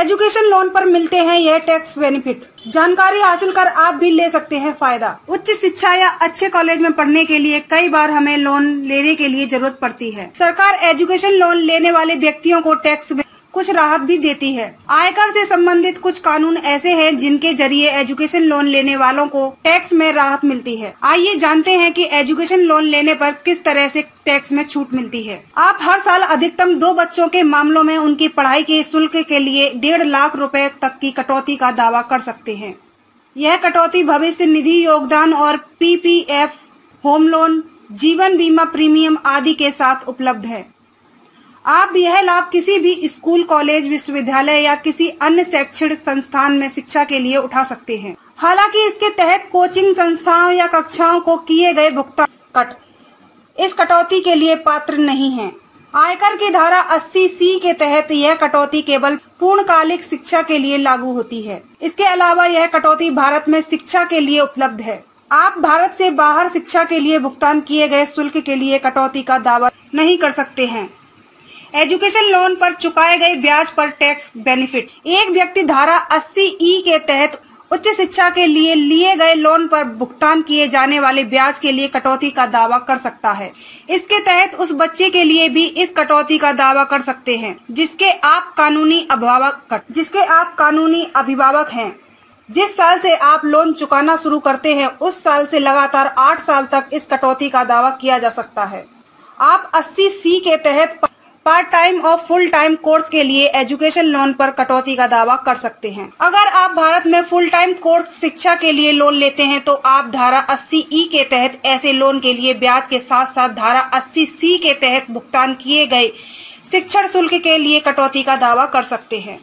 Education loan पर मिलते हैं यह टैक्स बेनिफिट। जानकारी हासिल कर आप भी ले सकते हैं फायदा। उच्च शिक्षा या अच्छे कॉलेज में पढ़ने के लिए कई बार हमें लोन लेने के लिए जरूरत पड़ती है। सरकार एजुकेशन लोन लेने वाले व्यक्तियों को टैक्स में कुछ राहत भी देती है। आयकर से संबंधित कुछ कानून ऐसे हैं जिनके जरिए एजुकेशन लोन लेने वालों को टैक्स में राहत मिलती है। आइए जानते हैं कि एजुकेशन लोन लेने पर किस तरह से टैक्स में छूट मिलती है। आप हर साल अधिकतम 2 बच्चों के मामलों में उनकी पढ़ाई के शुल्क के लिए 1.5 लाख रुपए तक की कटौती का दावा कर सकते हैं। यह कटौती भविष्य निधि योगदान और PPF, होम लोन, जीवन बीमा प्रीमियम आदि के साथ उपलब्ध है। आप यह लाभ किसी भी स्कूल, कॉलेज, विश्वविद्यालय या किसी अन्य शैक्षणिक संस्थान में शिक्षा के लिए उठा सकते हैं। हालांकि इसके तहत कोचिंग संस्थाओं या कक्षाओं को किए गए भुगतान इस कटौती के लिए पात्र नहीं है। आयकर की धारा 80C के तहत यह कटौती केवल पूर्णकालिक शिक्षा के लिए लागू होती है। इसके अलावा यह कटौती भारत में शिक्षा के लिए उपलब्ध है। आप भारत से बाहर शिक्षा के लिए भुगतान किए गए शुल्क के लिए कटौती का दावा नहीं कर सकते हैं। एजुकेशन लोन पर चुकाए गए ब्याज पर टैक्स बेनिफिट। एक व्यक्ति धारा 80E के तहत उच्च शिक्षा के लिए गए लोन पर भुगतान किए जाने वाले ब्याज के लिए कटौती का दावा कर सकता है। इसके तहत उस बच्चे के लिए भी इस कटौती का दावा कर सकते हैं जिसके आप कानूनी अभिभावक हैं। जिस साल से आप लोन चुकाना शुरू करते हैं उस साल से लगातार 8 साल तक इस कटौती का दावा किया जा सकता है। आप 80C के तहत पार्ट टाइम और फुल टाइम कोर्स के लिए एजुकेशन लोन पर कटौती का दावा कर सकते हैं। अगर आप भारत में फुल टाइम कोर्स शिक्षा के लिए लोन लेते हैं तो आप धारा 80E के तहत ऐसे लोन के लिए ब्याज के साथ साथ धारा 80C के तहत भुगतान किए गए शिक्षण शुल्क के लिए कटौती का दावा कर सकते हैं।